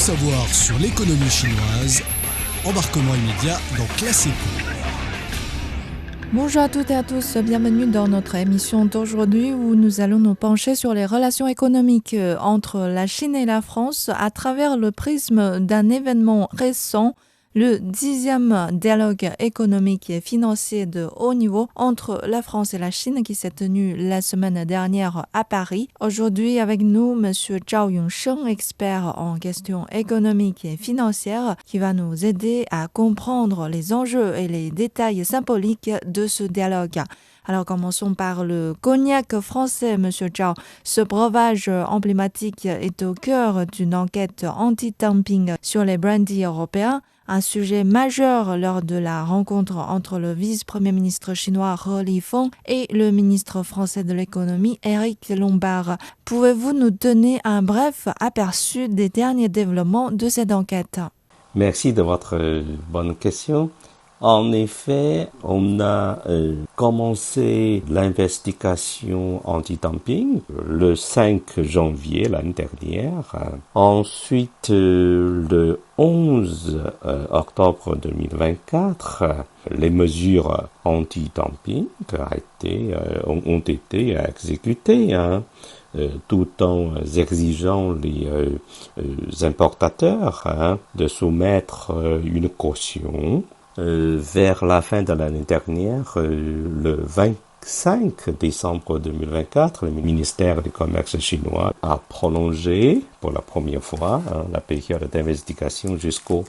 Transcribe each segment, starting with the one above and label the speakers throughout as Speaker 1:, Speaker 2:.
Speaker 1: savoir sur l'économie chinoise, embarquement immédiat dans Classe Éco.
Speaker 2: Bonjour à toutes et à tous, bienvenue dans notre émission d'aujourd'hui où nous allons nous pencher sur les relations économiques entre la Chine et la France à travers le prisme d'un événement récent, le 10e dialogue économique et financier de haut niveau entre la France et la Chine qui s'est tenu la semaine dernière à Paris. Aujourd'hui avec nous, M. Zhao Yongsheng, expert en questions économiques et financières, qui va nous aider à comprendre les enjeux et les détails symboliques de ce dialogue. Alors commençons par le cognac français, M. Zhao. Ce breuvage emblématique est au cœur d'une enquête anti-dumping sur les brandies européens. Un sujet majeur lors de la rencontre entre le vice-premier ministre chinois He Lifeng et le ministre français de l'économie Éric Lombard. Pouvez-vous nous donner un bref aperçu des derniers développements de cette enquête?
Speaker 3: Merci de votre bonne question. En effet, on a commencé l'investigation anti-dumping le 5 janvier l'année dernière. Ensuite, le 11 octobre 2024, les mesures anti-dumping ont été exécutées, tout en exigeant les importateurs de soumettre une caution. Vers la fin de l'année dernière, le 25 décembre 2024, le ministère du Commerce chinois a prolongé pour la première fois la période d'investigation jusqu'au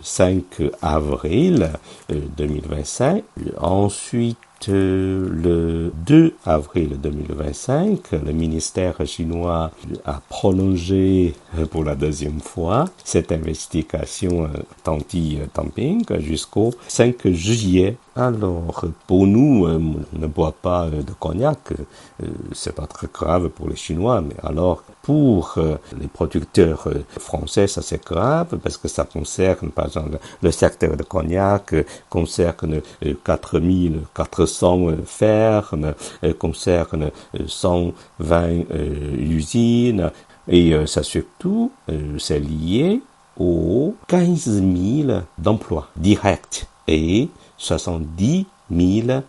Speaker 3: 5 avril 2025. Ensuite, le 2 avril 2025, le ministère chinois a prolongé pour la deuxième fois cette investigation anti-dumping jusqu'au 5 juillet. Alors, pour nous, on ne boit pas de cognac, c'est pas très grave pour les Chinois, mais alors pour les producteurs français, ça c'est grave parce que ça concerne, par exemple, le secteur de cognac, concerne 4400 fermes, concerne 120 usines, et ça surtout, c'est lié aux 15 000 d'emplois directs et 70 000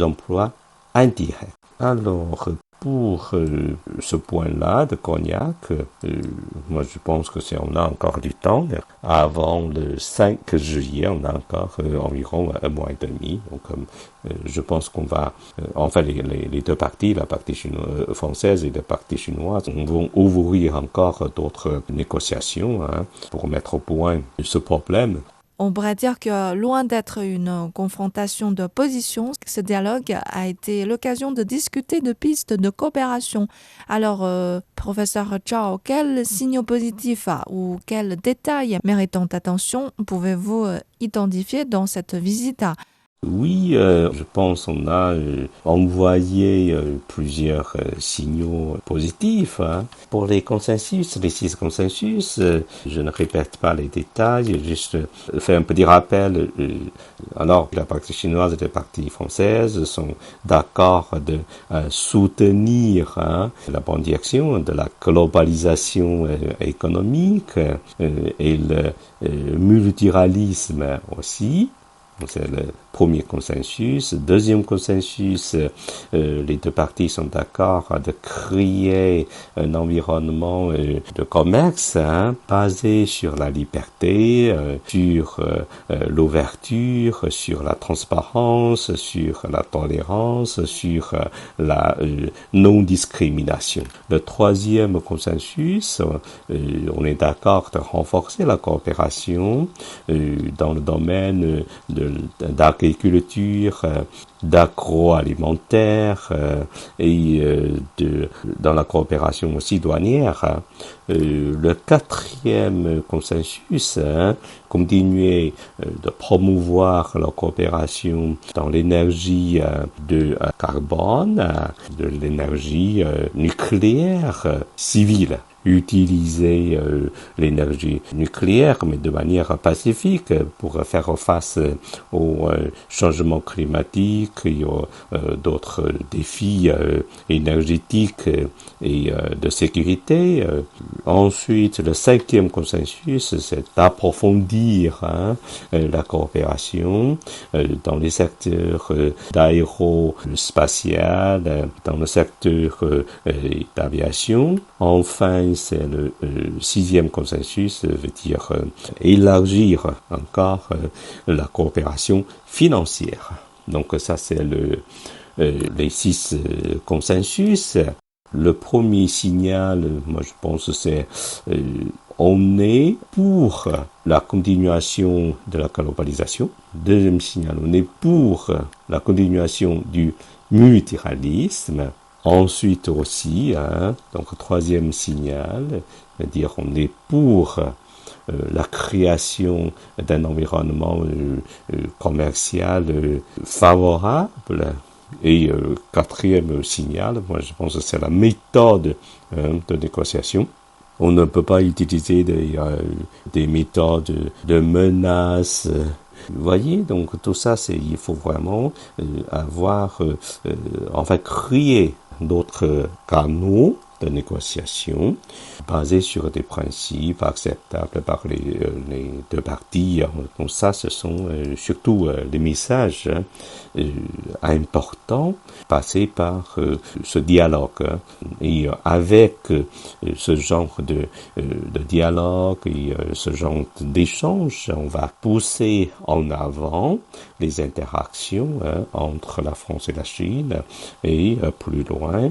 Speaker 3: emplois indirects. Alors, pour ce point-là de cognac, moi je pense que on a encore du temps. Avant le 5 juillet, on a encore environ un mois et demi. Donc, je pense qu'on va, enfin les deux parties, la partie française et la partie chinoise, vont ouvrir encore d'autres négociations pour mettre au point ce problème.
Speaker 2: On pourrait dire que loin d'être une confrontation de positions, ce dialogue a été l'occasion de discuter de pistes de coopération. Alors, professeur Zhao, quels signaux positifs ou quels détails méritant attention pouvez-vous identifier dans cette visite?
Speaker 3: Oui, je pense qu'on a envoyé plusieurs signaux positifs. Pour les consensus, les 6 consensus, je ne répète pas les détails, juste faire un petit rappel. Alors, la partie chinoise et la partie française sont d'accord de soutenir la bonne direction de la globalisation économique et le multilatéralisme aussi. C'est le premier consensus. Deuxième consensus, les deux parties sont d'accord de créer un environnement de commerce basé sur la liberté, sur l'ouverture, sur la transparence, sur la tolérance, sur la non-discrimination. Le troisième consensus, on est d'accord de renforcer la coopération dans le domaine d'agriculture, d'agroalimentaire et dans la coopération aussi douanière. Le quatrième consensus, continuer de promouvoir la coopération dans l'énergie de carbone, de l'énergie nucléaire civile. utiliser l'énergie nucléaire, mais de manière pacifique pour faire face aux changements climatiques et d'autres défis énergétiques et de sécurité. Ensuite, le 5e consensus, c'est d'approfondir la coopération dans les secteurs d'aérospatial, dans le secteur d'aviation. Enfin, c'est le 6e consensus, veut dire élargir encore la coopération financière. Donc ça, c'est les 6 consensus. Le premier signal, moi je pense, c'est on est pour la continuation de la globalisation. Deuxième signal, on est pour la continuation du multilatéralisme. Ensuite aussi, donc troisième signal, c'est-à-dire on est pour la création d'un environnement commercial favorable. Et quatrième signal, moi je pense que c'est la méthode de négociation. On ne peut pas utiliser des méthodes de menaces. Vous voyez, donc tout ça, il faut vraiment avoir, créer d'autres canaux de négociation basés sur des principes acceptables par les deux parties. Donc ça, ce sont surtout les messages importants passés par ce dialogue. Et avec ce genre de dialogue et ce genre d'échange, on va pousser en avant les interactions entre la France et la Chine, et plus loin,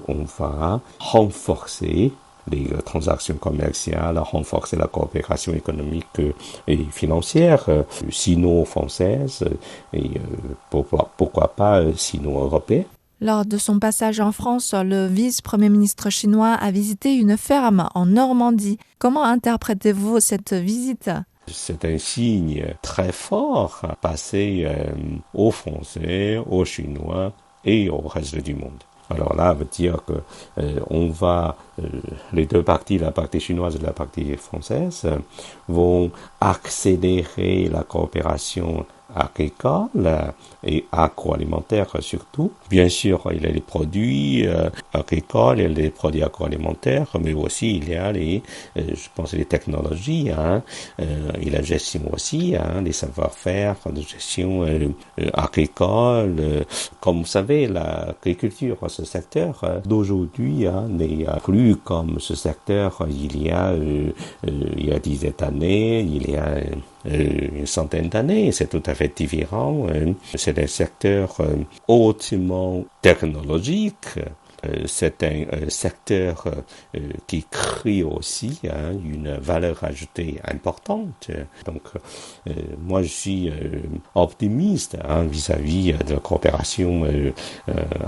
Speaker 3: on va renforcer les transactions commerciales, renforcer la coopération économique et financière, sino-française et pourquoi pas sino-européenne.
Speaker 2: Lors de son passage en France, le vice-premier ministre chinois a visité une ferme en Normandie. Comment interprétez-vous cette visite ?
Speaker 3: C'est un signe très fort passé aux Français, aux Chinois et au reste du monde. Alors là, veut dire que les deux parties, la partie chinoise et la partie française, vont accélérer la coopération agricole et agroalimentaire surtout. Bien sûr, il y a les produits agricoles, il y a les produits agroalimentaires, mais aussi il y a les technologies, et la gestion aussi, les savoir-faire de gestion agricole. Comme vous savez, l'agriculture, ce secteur d'aujourd'hui n'est plus comme ce secteur il y a 10 années, il y a une centaine d'années. C'est tout à fait différent. C'est un secteur hautement technologique. C'est un secteur qui crée aussi une valeur ajoutée importante. Donc, moi, je suis optimiste vis-à-vis de la coopération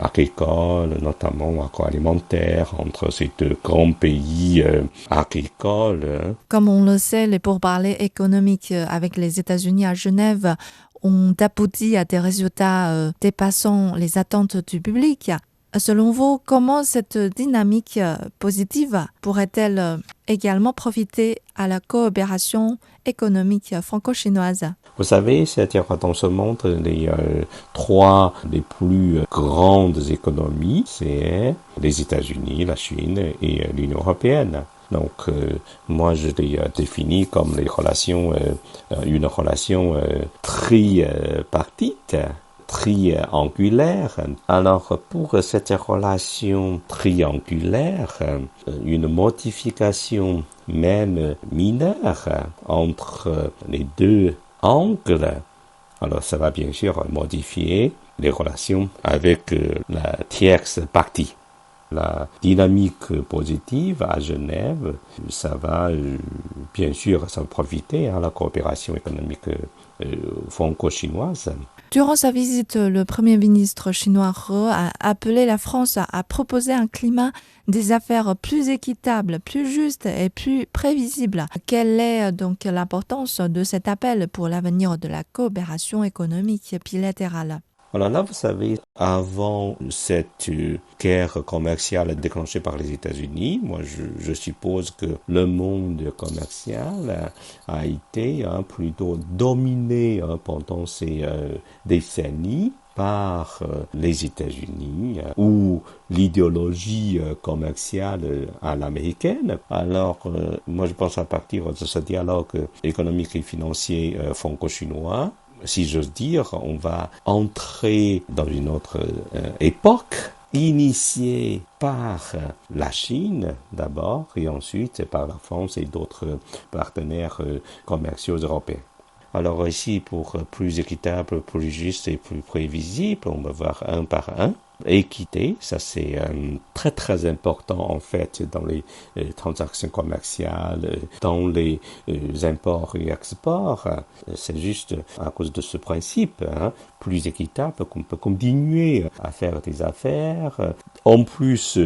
Speaker 3: agricole, notamment agroalimentaire, entre ces deux grands pays agricoles.
Speaker 2: Comme on le sait, les pourparlers économiques avec les États-Unis à Genève ont abouti à des résultats dépassant les attentes du public. Selon vous, comment cette dynamique positive pourrait-elle également profiter à la coopération économique franco-chinoise ?
Speaker 3: Vous savez, c'est-à-dire dans ce monde, les trois les plus grandes économies, c'est les États-Unis, la Chine et l'Union européenne. Donc, moi, je les définis comme une relation tripartite. Triangulaire. Alors, pour cette relation triangulaire, une modification même mineure entre les deux angles, alors ça va bien sûr modifier les relations avec la tierce partie. La dynamique positive à Genève, ça va bien sûr ça va profiter à la coopération économique franco-chinoise.
Speaker 2: Durant sa visite, le Premier ministre chinois He a appelé la France à proposer un climat des affaires plus équitable, plus juste et plus prévisible. Quelle est donc l'importance de cet appel pour l'avenir de la coopération économique bilatérale ?
Speaker 3: Alors là, vous savez, avant cette guerre commerciale déclenchée par les États-Unis, moi je suppose que le monde commercial a été plutôt dominé pendant ces décennies par les États-Unis ou l'idéologie commerciale à l'américaine. Alors, moi je pense à partir de ce dialogue économique et financier franco-chinois, si j'ose dire, on va entrer dans une autre époque, initiée par la Chine d'abord et ensuite par la France et d'autres partenaires commerciaux européens. Alors ici, pour plus équitable, plus juste et plus prévisible, on va voir un par un. Équité, ça c'est très très important en fait dans les transactions commerciales, dans les imports et exports. C'est juste à cause de ce principe, plus équitable, qu'on peut continuer à faire des affaires. En plus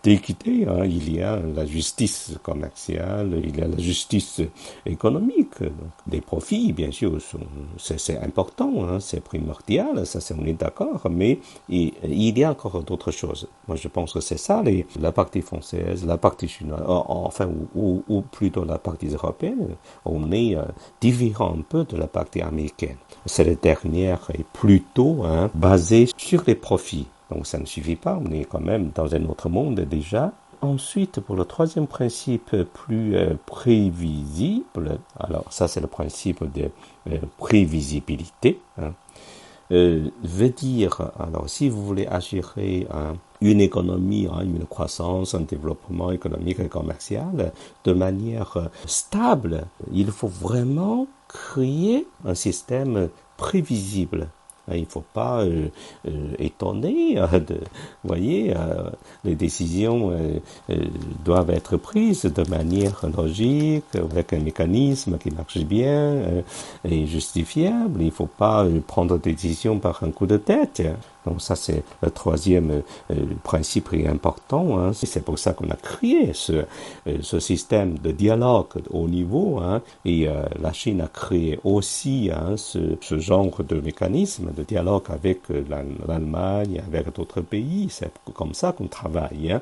Speaker 3: d'équité, il y a la justice commerciale, il y a la justice économique. Donc, les profits, bien sûr, c'est important, c'est primordial, ça on est d'accord, mais il y a encore d'autres choses. Moi, je pense que c'est ça, la partie française, la partie chinoise, enfin, ou plutôt la partie européenne, on est différent un peu de la partie américaine. Cette dernière est plutôt basée sur les profits. Donc, ça ne suffit pas, on est quand même dans un autre monde déjà. Ensuite, pour le troisième principe plus prévisible, alors ça c'est le principe de prévisibilité, veut dire, alors si vous voulez assurer une économie, une croissance, un développement économique et commercial de manière stable, il faut vraiment créer un système prévisible. Il ne faut pas étonner vous voyez, les décisions doivent être prises de manière logique, avec un mécanisme qui marche bien et justifiable. Il ne faut pas prendre des décisions par un coup de tête. Donc ça, c'est le troisième principe qui est important. C'est pour ça qu'on a créé ce système de dialogue au niveau. Et la Chine a créé aussi ce genre de mécanisme de dialogue avec l'Allemagne, avec d'autres pays. C'est comme ça qu'on travaille.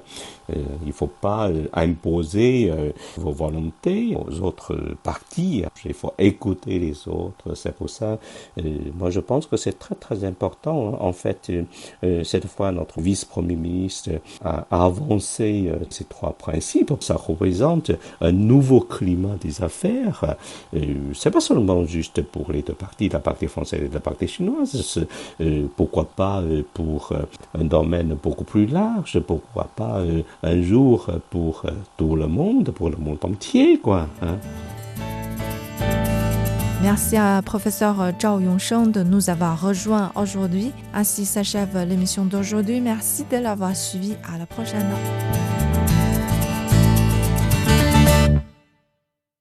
Speaker 3: Il ne faut pas imposer vos volontés aux autres parties. Il faut écouter les autres. C'est pour ça, moi je pense que c'est très très important. En fait, cette fois, notre vice-premier ministre a avancé ces trois principes. Ça représente un nouveau climat des affaires. C'est pas seulement juste pour les deux parties, la partie française et la partie chinoise. Pourquoi pas pour un domaine beaucoup plus large? Pourquoi pas un jour pour tout le monde entier, quoi.
Speaker 2: Merci à professeur Zhao Yongsheng de nous avoir rejoints aujourd'hui. Ainsi s'achève l'émission d'aujourd'hui. Merci de l'avoir suivi. À la prochaine.